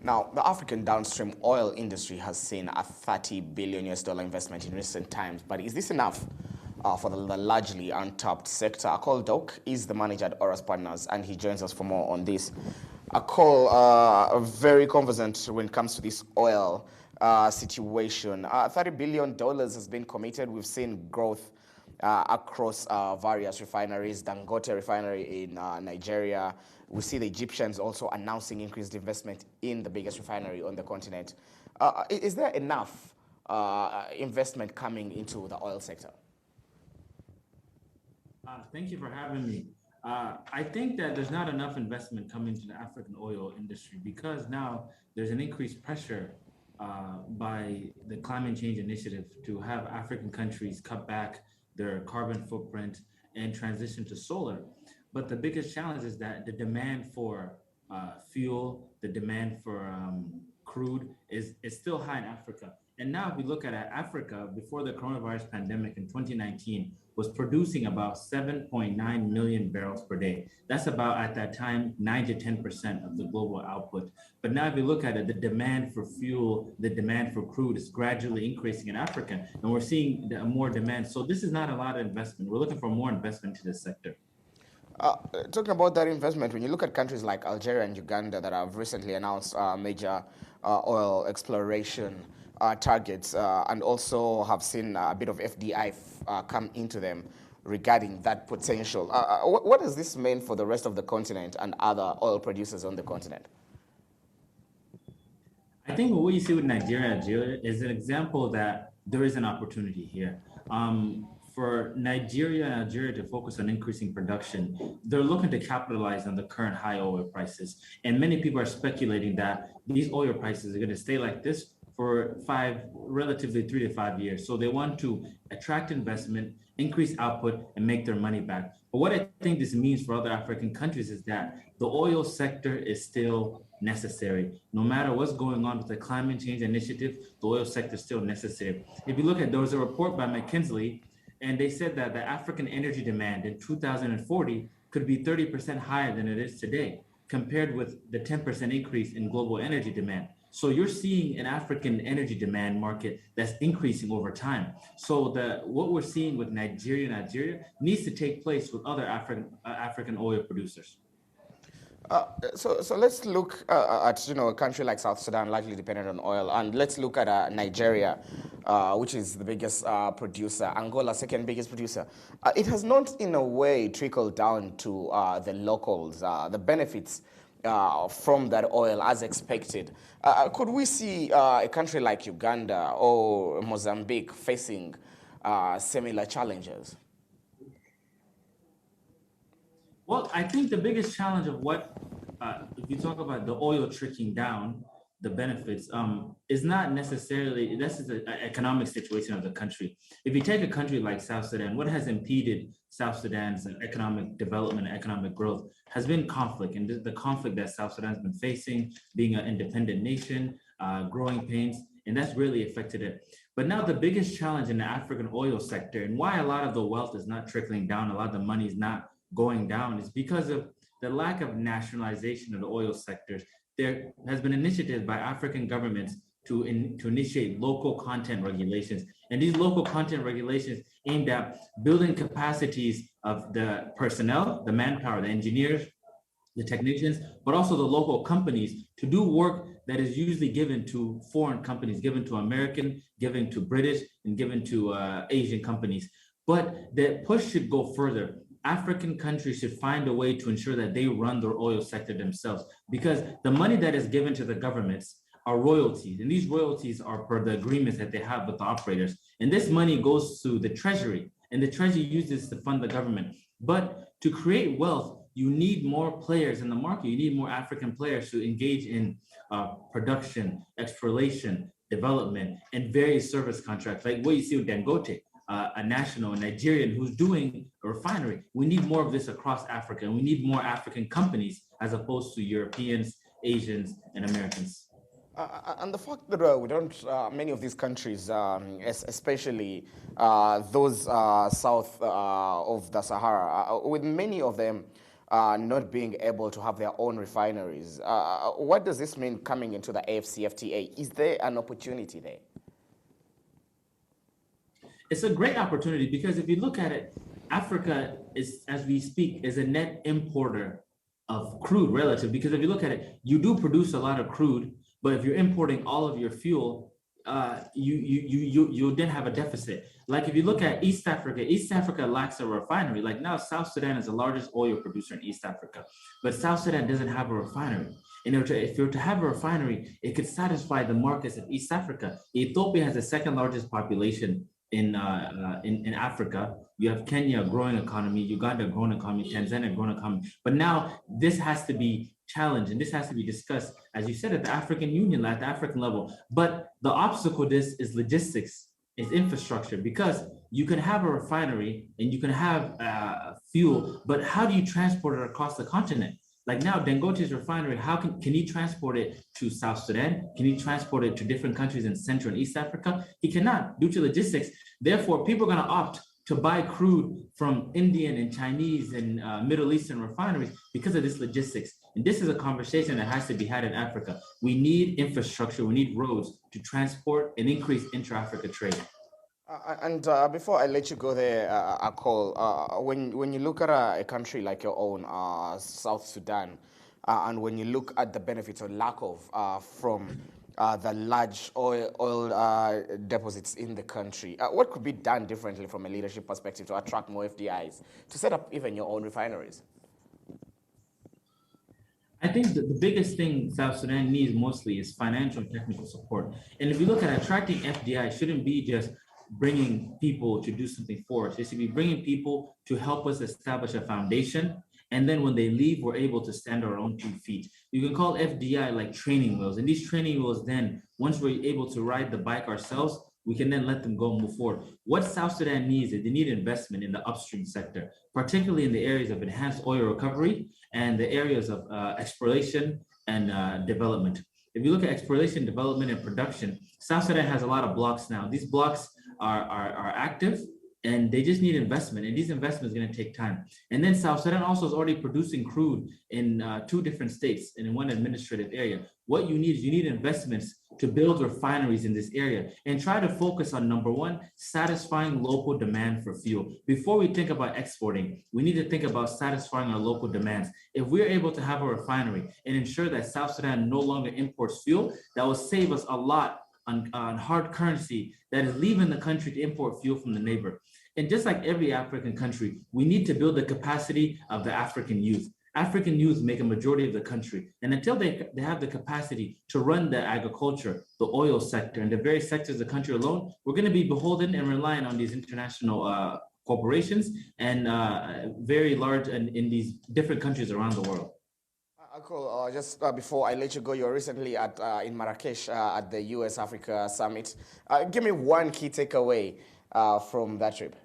Now, the African downstream oil industry has seen a $30 billion investment in recent times, but is this enough for the largely untapped sector? Akol Dok is the manager at Oras Partners, and he joins us for more on this. Akol, very conversant when it comes to this oil situation. $30 billion has been committed. We've seen growth across various refineries, Dangote refinery in Nigeria. We see the Egyptians also announcing increased investment in the biggest refinery on the continent. Is there enough investment coming into the oil sector? Thank you for having me. I think that there's not enough investment coming to the African oil industry because now there's an increased pressure by the climate change initiative to have African countries cut back their carbon footprint and transition to solar. But the biggest challenge is that the demand for fuel, the demand for crude is still high in Africa. And now if we look at Africa, before the coronavirus pandemic in 2019, was producing about 7.9 million barrels per day. That's about, at that time, 9 to 10% of the global output. But now if you look at it, the demand for fuel, the demand for crude is gradually increasing in Africa, and we're seeing more demand. So this is not a lot of investment. We're looking for more investment to this sector. Talking about that investment, when you look at countries like Algeria and Uganda that have recently announced major oil exploration targets and also have seen a bit of FDI come into them regarding that potential. What does this mean for the rest of the continent and other oil producers on the continent? I think what you see with Nigeria and Algeria is an example that there is an opportunity here. For Nigeria and Algeria to focus on increasing production, they're looking to capitalize on the current high oil prices. And many people are speculating that these oil prices are going to stay like this for relatively 3 to 5 years. So they want to attract investment, increase output, and make their money back. But what I think this means for other African countries is that the oil sector is still necessary. No matter what's going on with the climate change initiative, the oil sector is still necessary. If you look at, there was a report by McKinsey, and they said that the African energy demand in 2040 could be 30% higher than it is today, compared with the 10% increase in global energy demand. So you're seeing an African energy demand market that's increasing over time. So what we're seeing with Nigeria and Algeria needs to take place with other African oil producers. So let's look at a country like South Sudan, largely dependent on oil, and let's look at Nigeria, which is the biggest producer, Angola, second biggest producer. It has not, in a way, trickled down to the locals, the benefits from that oil as expected. Could we see a country like Uganda or Mozambique facing similar challenges? Well, I think the biggest challenge of if you talk about the oil trickling down, the benefits, is not necessarily, this is an economic situation of the country. If you take a country like South Sudan, what has impeded South Sudan's economic development and economic growth has been conflict. And the conflict that South Sudan's been facing, being an independent nation, growing pains, and that's really affected it. But now the biggest challenge in the African oil sector, and why a lot of the wealth is not trickling down, a lot of the money is not going down, is because of the lack of nationalization of the oil sectors. There has been initiatives by African governments to initiate local content regulations. And these local content regulations aimed at building capacities of the personnel, the manpower, the engineers, the technicians, but also the local companies to do work that is usually given to foreign companies, given to American, given to British, and given to Asian companies. But the push should go further. African countries should find a way to ensure that they run their oil sector themselves, because the money that is given to the governments are royalties, and these royalties are per the agreements that they have with the operators. And this money goes to the treasury, and the treasury uses to fund the government. But to create wealth, you need more players in the market. You need more African players to engage in production, exploration, development, and various service contracts, like what you see with Dangote. A national, a Nigerian who's doing a refinery. We need more of this across Africa, and we need more African companies as opposed to Europeans, Asians, and Americans. And the fact that we don't, many of these countries, especially those south of the Sahara, with many of them not being able to have their own refineries. What does this mean coming into the AFCFTA? Is there an opportunity there? It's a great opportunity because if you look at it, Africa is, as we speak, is a net importer of crude relative. Because if you look at it, you do produce a lot of crude, but if you're importing all of your fuel, you then have a deficit. Like if you look at East Africa lacks a refinery. Like now, South Sudan is the largest oil producer in East Africa, but South Sudan doesn't have a refinery. And if you're to have a refinery, it could satisfy the markets of East Africa. Ethiopia has the second largest population in Africa. You have Kenya, a growing economy, Uganda, a growing economy, Tanzania, a growing economy. But now this has to be challenged and this has to be discussed, as you said, at the African Union, at the African level. But the obstacle to this is logistics, is infrastructure, because you can have a refinery and you can have fuel, but how do you transport it across the continent? Like now, Dangote's refinery, how can he transport it to South Sudan? Can he transport it to different countries in Central and East Africa? He cannot, due to logistics. Therefore, people are going to opt to buy crude from Indian and Chinese and Middle Eastern refineries because of this logistics. And this is a conversation that has to be had in Africa. We need infrastructure, we need roads to transport and increase intra-Africa trade. Before I let you go there, Akol, when you look at a country like your own, South Sudan, and when you look at the benefits or lack of from the large oil deposits in the country, what could be done differently from a leadership perspective to attract more FDIs, to set up even your own refineries? I think that the biggest thing South Sudan needs mostly is financial and technical support. And if you look at attracting FDI, it shouldn't be just bringing people to do something for us. It should be bringing people to help us establish a foundation. And then when they leave, we're able to stand on our own 2 feet. You can call FDI like training wheels. And these training wheels, then once we're able to ride the bike ourselves, we can then let them go and move forward. What South Sudan needs is they need investment in the upstream sector, particularly in the areas of enhanced oil recovery and the areas of exploration and development. If you look at exploration, development, and production, South Sudan has a lot of blocks now. These blocks are active and they just need investment, and these investments are going to take time. And then South Sudan also is already producing crude in 2 different states and in 1 administrative area. What you need is you need investments to build refineries in this area and try to focus on, number 1, satisfying local demand for fuel. Before we think about exporting, we need to think about satisfying our local demands. If we're able to have a refinery and ensure that South Sudan no longer imports fuel, that will save us a lot on hard currency that is leaving the country to import fuel from the neighbor. And just like every African country, we need to build the capacity of the African youth. African youth make a majority of the country. And until they have the capacity to run the agriculture, the oil sector, and the various sectors of the country alone, we're going to be beholden and reliant on these international corporations and very large and in these different countries around the world. Cool. Just before I let you go, you were recently in Marrakesh at the US Africa Summit. Give me one key takeaway from that trip.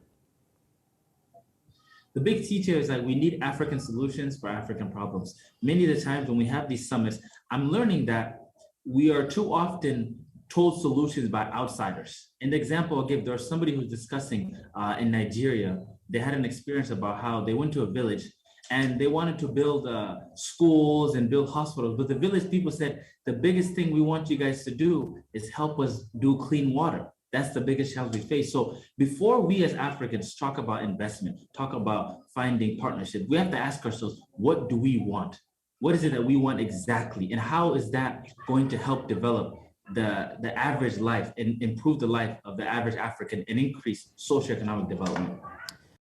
The big teacher is that we need African solutions for African problems. Many of the times when we have these summits, I'm learning that we are too often told solutions by outsiders. And the example I'll give, there's somebody who's discussing in Nigeria, they had an experience about how they went to a village and they wanted to build schools and build hospitals. But the village people said, the biggest thing we want you guys to do is help us do clean water. That's the biggest challenge we face. So before we as Africans talk about investment, talk about finding partnership, we have to ask ourselves, what do we want? What is it that we want exactly? And how is that going to help develop the average life and improve the life of the average African and increase socioeconomic development?